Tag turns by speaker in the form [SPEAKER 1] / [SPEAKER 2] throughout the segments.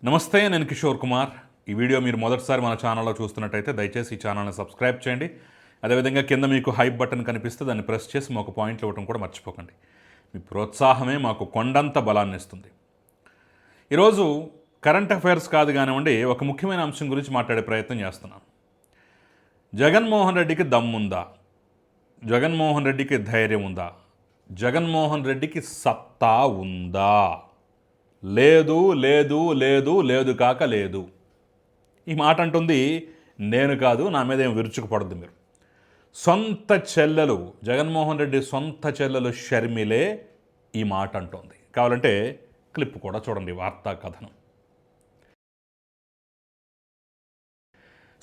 [SPEAKER 1] నమస్తే, నేను కిషోర్ కుమార్. ఈ వీడియో మీరు మొదటిసారి మన ఛానల్లో చూస్తున్నట్టయితే దయచేసి ఈ ఛానల్ని సబ్స్క్రైబ్ చేయండి. అదేవిధంగా కింద మీకు హైప్ బటన్ కనిపిస్తే దాన్ని ప్రెస్ చేసి మాకు పాయింట్లు ఇవ్వడం కూడా మర్చిపోకండి. మీ ప్రోత్సాహమే మాకు కొండంత బలాన్ని ఇస్తుంది. ఈరోజు కరెంట్ అఫైర్స్ కాదు కానివ్వండి, ఒక ముఖ్యమైన అంశం గురించి మాట్లాడే ప్రయత్నం చేస్తున్నాను. జగన్మోహన్ రెడ్డికి దమ్ముందా? జగన్మోహన్ రెడ్డికి ధైర్యం ఉందా? జగన్మోహన్ రెడ్డికి సత్తా ఉందా? లేదు లేదు లేదు లేదు కాక లేదు. ఈ మాట అంటుంది నేను కాదు, నా మీద ఏం విరుచుకుపడద్దు మీరు. సొంత చెల్లెలు, జగన్మోహన్ రెడ్డి సొంత చెల్లెలు షర్మిలే ఈ మాట అంటోంది. కావాలంటే క్లిప్ కూడా చూడండి, వార్తా కథనం.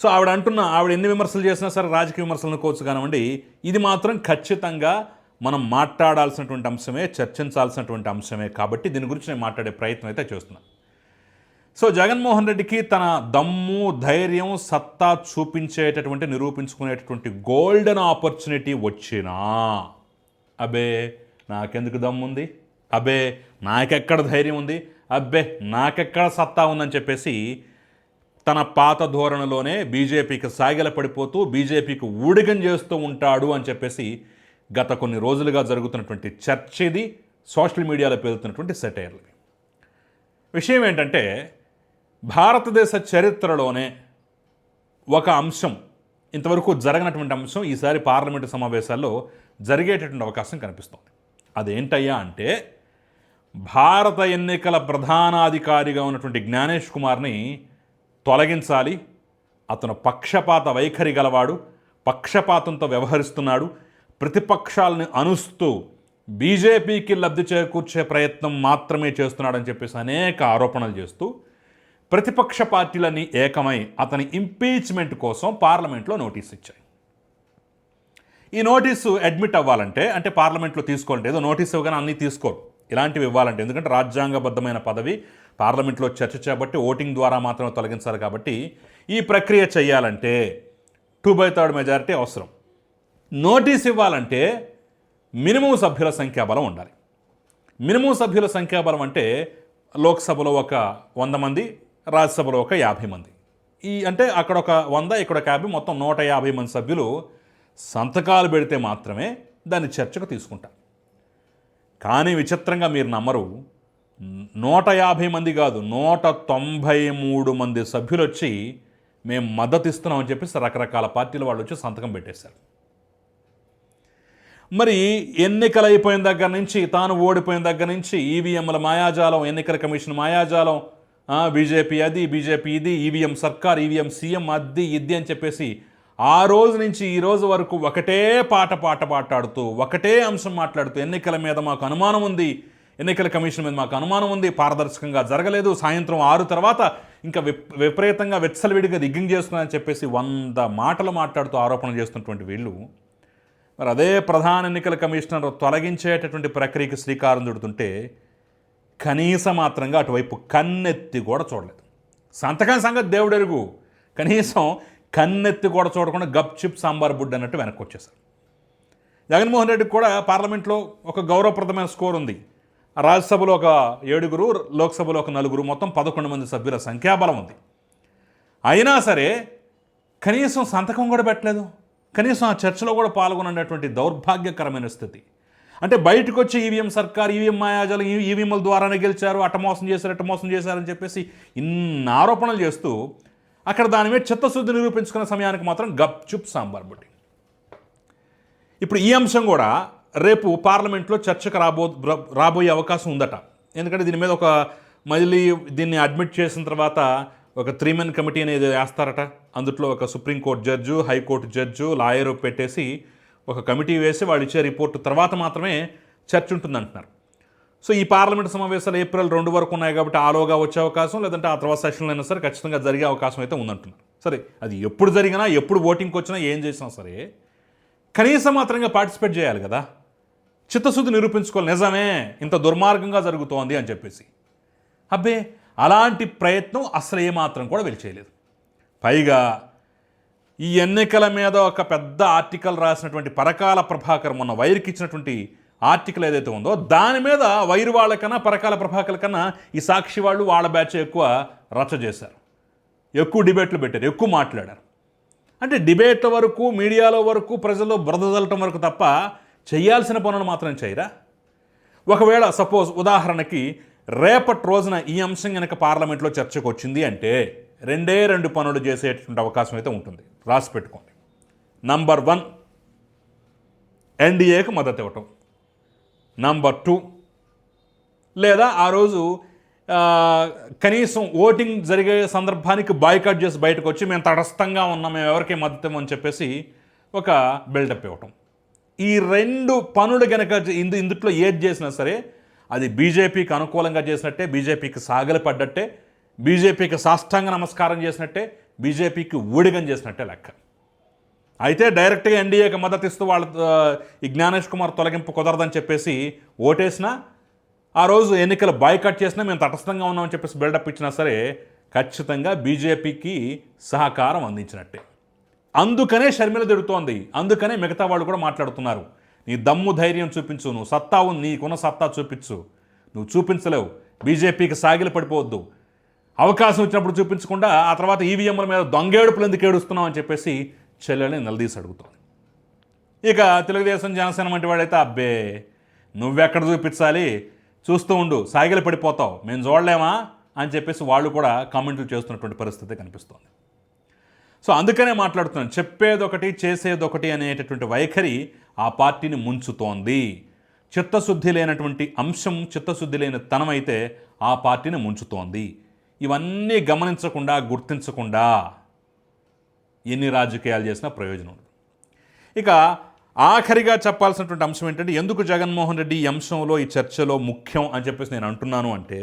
[SPEAKER 1] సో ఆవిడ ఎన్ని విమర్శలు చేసినా సరే, రాజకీయ విమర్శలు అనుకోవచ్చు కానివ్వండి, ఇది మాత్రం ఖచ్చితంగా మనం మాట్లాడాల్సినటువంటి అంశమే, చర్చించాల్సినటువంటి అంశమే. కాబట్టి దీని గురించి నేను మాట్లాడే ప్రయత్నం అయితే చేస్తున్నాను. సో జగన్మోహన్ రెడ్డికి తన దమ్ము, ధైర్యం, సత్తా చూపించేటటువంటి, నిరూపించుకునేటటువంటి గోల్డెన్ ఆపర్చునిటీ వచ్చినా, అబ్బే నాకెందుకు దమ్ముంది, అబ్బే నాకెక్కడ ధైర్యం ఉంది, అబ్బే నాకెక్కడ సత్తా ఉందని చెప్పేసి తన పాత ధోరణిలోనే బీజేపీకి సాగిల పడిపోతూ, బీజేపీకి ఊడిగం చేస్తూ ఉంటాడు అని చెప్పేసి గత కొన్ని రోజులుగా జరుగుతున్నటువంటి చర్చ ఇది. సోషల్ మీడియాలో పేలుతున్నటువంటి సెటైర్లు. విషయం ఏంటంటే, భారతదేశ చరిత్రలోనే ఒక అంశం, ఇంతవరకు జరగనటువంటి అంశం ఈసారి పార్లమెంటు సమావేశాల్లో జరిగేటటువంటి అవకాశం కనిపిస్తుంది. అదేంటయ్యా అంటే, భారత ఎన్నికల ప్రధానాధికారిగా ఉన్నటువంటి జ్ఞానేష్ కుమార్ని తొలగించాలి. అతను పక్షపాత వైఖరి గలవాడు, పక్షపాతంతో వ్యవహరిస్తున్నాడు, ప్రతిపక్షాలని అనుస్తూ బీజేపీకి లబ్ధి చేకూర్చే ప్రయత్నం మాత్రమే చేస్తున్నాడని చెప్పేసి అనేక ఆరోపణలు చేస్తూ ప్రతిపక్ష పార్టీలన్నీ ఏకమై అతని ఇంపీచ్మెంట్ కోసం పార్లమెంట్లో నోటీస్ ఇచ్చాయి. ఈ నోటీసు అడ్మిట్ అవ్వాలంటే, అంటే పార్లమెంట్లో తీసుకోవాలంటే, ఏదో నోటీస్ ఇవ్వగానే అన్నీ తీసుకోరు, ఇలాంటివి ఇవ్వాలంటే, ఎందుకంటే రాజ్యాంగబద్ధమైన పదవి, పార్లమెంట్లో చర్చ చేపట్టి ఓటింగ్ ద్వారా మాత్రమే తొలగించాలి. కాబట్టి ఈ ప్రక్రియ చేయాలంటే 2/3 మెజారిటీ అవసరం. నోటీస్ ఇవ్వాలంటే మినిమం సభ్యుల సంఖ్యాబలం ఉండాలి. మినిమం సభ్యుల సంఖ్యాబలం అంటే లోక్సభలో ఒక 100 మంది, రాజ్యసభలో ఒక 50 మంది. అంటే అక్కడ ఒక 100, ఇక్కడ ఒక 50, మొత్తం 150 మంది సభ్యులు సంతకాలు పెడితే మాత్రమే దాన్ని చర్చకు తీసుకుంటారు. కానీ విచిత్రంగా మీరు నమ్మరు, 150 మంది కాదు, 193 మంది సభ్యులు వచ్చి మేము మద్దతు ఇస్తున్నామని చెప్పేసి రకరకాల పార్టీల వాళ్ళు వచ్చి సంతకం పెట్టేశారు. మరి ఎన్నికలు అయిపోయిన దగ్గర నుంచి, తాను ఓడిపోయిన దగ్గర నుంచి ఈవీఎంల మాయాజాలం, ఎన్నికల కమిషన్ మాయాజాలం, బీజేపీ అది, బీజేపీ ఇది, ఈవీఎం సర్కార్, ఈవీఎం సీఎం, అది ఇది అని చెప్పేసి ఆ రోజు నుంచి ఈ రోజు వరకు ఒకటే పాట మాట్లాడుతూ, ఒకటే అంశం మాట్లాడుతూ, ఎన్నికల మీద మాకు అనుమానం ఉంది, ఎన్నికల కమిషన్ మీద మాకు అనుమానం ఉంది, పారదర్శకంగా జరగలేదు, సాయంత్రం 6 తర్వాత ఇంకా విపరీతంగా వెచ్చలవిడిగా దిగ్గింగ్ చేసుకున్నారని చెప్పేసి 100 మాటలు మాట్లాడుతూ ఆరోపణలు చేస్తున్నటువంటి వీళ్ళు మరి అదే ప్రధాన ఎన్నికల కమిషనర్ తొలగించేటటువంటి ప్రక్రియకి శ్రీకారం చుడుతుంటే కనీస మాత్రంగా అటువైపు కన్నెత్తి కూడా చూడలేదు. సంతకం సంగతి దేవుడెరుగు, కనీసం కన్నెత్తి కూడా చూడకుండా గప్చిప్ సాంబార్ బుడ్ అన్నట్టు వెనక్కి వచ్చేసారు. జగన్మోహన్ రెడ్డికి కూడా పార్లమెంట్లో ఒక గౌరవప్రదమైన స్కోర్ ఉంది. రాజ్యసభలో ఒక 7, లోక్సభలో ఒక 4, మొత్తం 11 మంది సభ్యుల సంఖ్యాబలం ఉంది. అయినా సరే కనీసం సంతకం కూడా పెట్టలేదు, కనీసం ఆ చర్చలో కూడా పాల్గొనటువంటి దౌర్భాగ్యకరమైన స్థితి. అంటే బయటకు వచ్చి ఈవీఎం సర్కార్, ఈవీఎం మాయాజాలు, ఈవీఎంల ద్వారానే గెలిచారు, అట్ట మోసం చేశారని చెప్పేసి ఇన్ని ఆరోపణలు చేస్తూ అక్కడ దాని మీద చిత్తశుద్ధి నిరూపించుకున్న సమయానికి మాత్రం గప్చుప్ సాంబార్ బుట్టి. ఇప్పుడు ఈ అంశం కూడా రేపు పార్లమెంట్లో చర్చకు రాబోయే అవకాశం ఉందట. ఎందుకంటే దీని మీద మళ్ళీ దీన్ని అడ్మిట్ చేసిన తర్వాత ఒక 3 మెన్ కమిటీ అనేది వేస్తారట. అందులో ఒక supreme court judge, high court judge, lawyer పెట్టేసి ఒక కమిటీ వేసి వాళ్ళు ఇచ్చే రిపోర్టు తర్వాత మాత్రమే చర్చ ఉంటుందంటున్నారు. సో ఈ పార్లమెంటు సమావేశాలు ఏప్రిల్ 2 వరకు ఉన్నాయి కాబట్టి ఆలోగా వచ్చే అవకాశం, లేదంటే ఆ తర్వాత సెషన్లో అయినా సరే ఖచ్చితంగా జరిగే అవకాశం అయితే ఉందంటున్నారు. సరే, అది ఎప్పుడు జరిగినా, ఎప్పుడు ఓటింగ్కి వచ్చినా, ఏం చేసినా సరే కనీసం మాత్రంగా పార్టిసిపేట్ చేయాలి కదా, చిత్తశుద్ధి నిరూపించుకోవాలి, నిజమే ఇంత దుర్మార్గంగా జరుగుతోంది అని చెప్పేసి. అబ్బే అలాంటి ప్రయత్నం అసలు ఏమాత్రం కూడా వీళ్ళు చేయలేదు. పైగా ఈ ఎన్నికల మీద ఒక పెద్ద ఆర్టికల్ రాసినటువంటి పరకాల ప్రభాకర్ మొన్న వైర్కి ఇచ్చినటువంటి ఆర్టికల్ ఏదైతే ఉందో దాని మీద వైరు వాళ్ళకన్నా పరకాల ప్రభాకర్ కన్నా ఈ సాక్షి వాళ్ళు వాళ్ళ బ్యాచ్ ఎక్కువ రచ్చ చేశారు, ఎక్కువ డిబేట్లు పెట్టారు, ఎక్కువ మాట్లాడారు. అంటే డిబేట్ల వరకు, మీడియాలో వరకు, ప్రజల్లో బురద చల్లటం వరకు తప్ప చేయాల్సిన పనులు మాత్రం చేయరా? ఒకవేళ సపోజ్ ఉదాహరణకి రేపటి రోజున ఈ అంశం కనుక పార్లమెంట్లో చర్చకు వచ్చింది అంటే 2 పనులు చేసేటువంటి అవకాశం అయితే ఉంటుంది, రాసి పెట్టుకోండి. నంబర్ 1, ఎన్డీఏకి మద్దతు ఇవ్వటం. నంబర్ 2, లేదా ఆ రోజు కనీసం ఓటింగ్ జరిగే సందర్భానికి బాయ్కాట్ చేసి బయటకు వచ్చి మేము తటస్థంగా ఉన్నాం, మేము ఎవరికి మద్దతు ఇవ్వమని చెప్పేసి ఒక బిల్డప్ ఇవ్వటం. ఈ 2 పనులు కనుక ఇందుట్లో ఏది చేసినా సరే అది బీజేపీకి అనుకూలంగా చేసినట్టే, బీజేపీకి సాగలి పడ్డట్టే, బీజేపీకి సాష్టాంగ నమస్కారం చేసినట్టే, బీజేపీకి ఊడిగం చేసినట్టే లెక్క. అయితే డైరెక్ట్గా ఎన్డీఏకి మద్దతు ఇస్తూ వాళ్ళ ఈ జ్ఞానేష్ కుమార్ తొలగింపు కుదరదని చెప్పేసి ఓటేసినా, ఆ రోజు ఎన్నికలు బాయ్కాట్ చేసినా మేము తటస్థంగా ఉన్నామని చెప్పేసి బిల్డప్ ఇచ్చినా సరే ఖచ్చితంగా బీజేపీకి సహకారం అందించినట్టే. అందుకనే షర్మిల తిడుతోంది, అందుకనే మిగతా వాళ్ళు కూడా మాట్లాడుతున్నారు. నీ దమ్ము ధైర్యం చూపించు, నువ్వు సత్తా ఉంది, నీకున్న సత్తా చూపించు, నువ్వు చూపించలేవు, బీజేపీకి సాగిలి పడిపోవద్దు, అవకాశం వచ్చినప్పుడు చూపించకుండా ఆ తర్వాత ఈవీఎంల మీద దొంగేడుపులు ఎందుకు ఏడుస్తున్నావు అని చెప్పేసి చెల్లెల్ని నిలదీసి అడుగుతోంది. ఇక తెలుగుదేశం జనసేన వంటి వాడైతే అబ్బే నువ్వెక్కడ చూపించాలి, చూస్తూ ఉండు, సాగిలి పడిపోతావు, మేము చూడలేమా అని చెప్పేసి వాళ్ళు కూడా కామెంట్లు చేస్తున్నటువంటి పరిస్థితి కనిపిస్తోంది. సో అందుకనే మాట్లాడుతున్నాను, చెప్పేదొకటి చేసేదొకటి అనేటటువంటి వైఖరి ఆ పార్టీని ముంచుతోంది. చిత్తశుద్ధి లేనటువంటి అంశం, చిత్తశుద్ధి లేని తనం అయితే ఆ పార్టీని ముంచుతోంది. ఇవన్నీ గమనించకుండా, గుర్తించకుండా ఎన్ని రాజకీయాలు చేసినా ప్రయోజనం ఉండదు. ఇక ఆఖరిగా చెప్పాల్సినటువంటి అంశం ఏంటంటే, ఎందుకు జగన్మోహన్ రెడ్డి ఈ అంశంలో, ఈ చర్చలో ముఖ్యం అని చెప్పేసి నేను అంటున్నాను అంటే,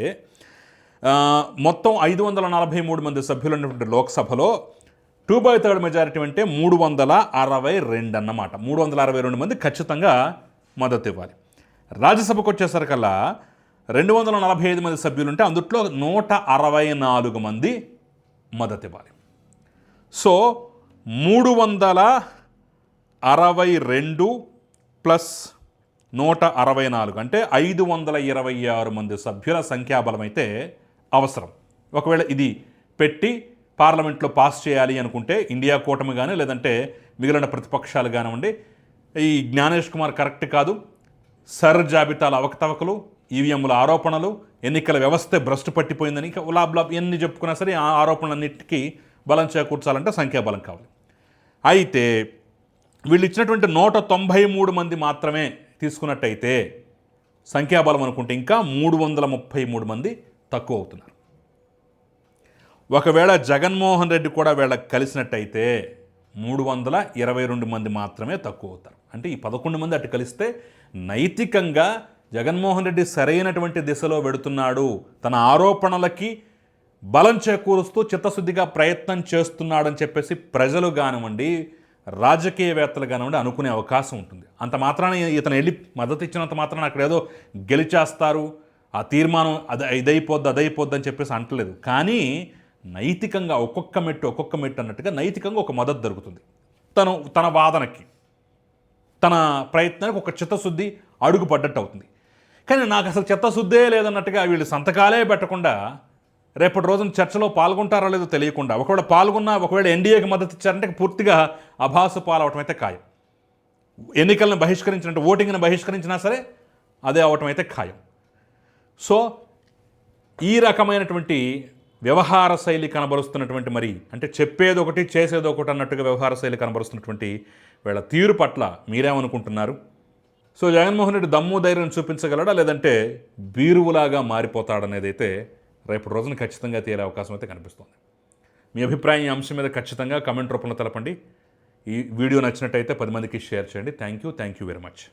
[SPEAKER 1] మొత్తం 543 మంది సభ్యులు ఉన్నటువంటి లోక్సభలో 2/3 మెజారిటీ అంటే 362 అన్నమాట. 362 మంది ఖచ్చితంగా మద్దతు ఇవ్వాలి. రాజ్యసభకు వచ్చేసరికల్లా 245 మంది సభ్యులు ఉంటే అందుట్లో 164 మంది మద్దతు ఇవ్వాలి. సో 362 ప్లస్ 164 అంటే 526 మంది సభ్యుల సంఖ్యాబలం అయితే అవసరం. ఒకవేళ ఇది పెట్టి పార్లమెంట్లో పాస్ చేయాలి అనుకుంటే ఇండియా కూటమి కానీ, లేదంటే మిగిలిన ప్రతిపక్షాలు కానివ్వండి, ఈ జ్ఞానేష్ కుమార్ కరెక్ట్ కాదు, సర్ జాబితాల అవకతవకలు, ఈవీఎంల ఆరోపణలు, ఎన్నికల వ్యవస్థ భ్రష్టు పట్టిపోయిందని లాబ్లాబ్ ఎన్ని చెప్పుకున్నా సరే ఆ ఆరోపణలన్నిటికీ బలం చేకూర్చాలంటే సంఖ్యాబలం కావాలి. అయితే వీళ్ళు ఇచ్చినటువంటి 193 మంది మాత్రమే తీసుకున్నట్టయితే సంఖ్యాబలం అనుకుంటే ఇంకా 333 మంది తక్కువ అవుతున్నారు. ఒకవేళ జగన్మోహన్ రెడ్డి కూడా వీళ్ళకి కలిసినట్టయితే 322 మంది మాత్రమే తక్కువ అవుతారు. అంటే ఈ 11 మంది అటు కలిస్తే నైతికంగా జగన్మోహన్ రెడ్డి సరైనటువంటి దిశలో వెడుతున్నాడు, తన ఆరోపణలకి బలం చేకూరుస్తూ చిత్తశుద్ధిగా ప్రయత్నం చేస్తున్నాడని చెప్పేసి ప్రజలు కానివ్వండి, రాజకీయవేత్తలు కానివ్వండి అనుకునే అవకాశం ఉంటుంది. అంత మాత్రాన ఇతను వెళ్ళి మద్దతు ఇచ్చినంత మాత్రాన అక్కడ ఏదో గెలిచేస్తారు, ఆ తీర్మానం అదైపోద్ది అని చెప్పేసి అంటలేదు. కానీ నైతికంగా ఒక్కొక్క మెట్టు అన్నట్టుగా నైతికంగా ఒక మద్దతు దొరుకుతుంది. తన వాదనకి, తన ప్రయత్నానికి ఒక చిత్తశుద్ధి అడుగు పడ్డట్టు అవుతుంది. కానీ నాకు అసలు చిత్తశుద్ధే లేదన్నట్టుగా వీళ్ళు సంతకాలే పెట్టకుండా రేపటి రోజున చర్చలో పాల్గొంటారో లేదో తెలియకుండా, ఒకవేళ ఎన్డీఏకి మద్దతు ఇచ్చారంటే పూర్తిగా అభాసు పాలవటం అయితే ఖాయం. ఎన్నికలను బహిష్కరించినట్టు, ఓటింగ్ని బహిష్కరించినా సరే అదే అవటం అయితే ఖాయం. సో ఈ రకమైనటువంటి వ్యవహార శైలి కనబరుస్తున్నటువంటి, మరి అంటే చెప్పేదొకటి చేసేదొకటి అన్నట్టుగా వ్యవహార శైలి కనబరుస్తున్నటువంటి వీళ్ళ తీరు పట్ల మీరేమనుకుంటున్నారు? సో జగన్మోహన్ రెడ్డి దమ్ము ధైర్యం చూపించగలడా, లేదంటే బీరువులాగా మారిపోతాడనేది అయితే రేపటి రోజున ఖచ్చితంగా తేలే అవకాశం అయితే కనిపిస్తుంది. మీ అభిప్రాయం ఈ అంశం మీద ఖచ్చితంగా కమెంట్ రూపంలో తెలపండి. ఈ వీడియో నచ్చినట్టయితే 10 మందికి షేర్ చేయండి. Thank you very much.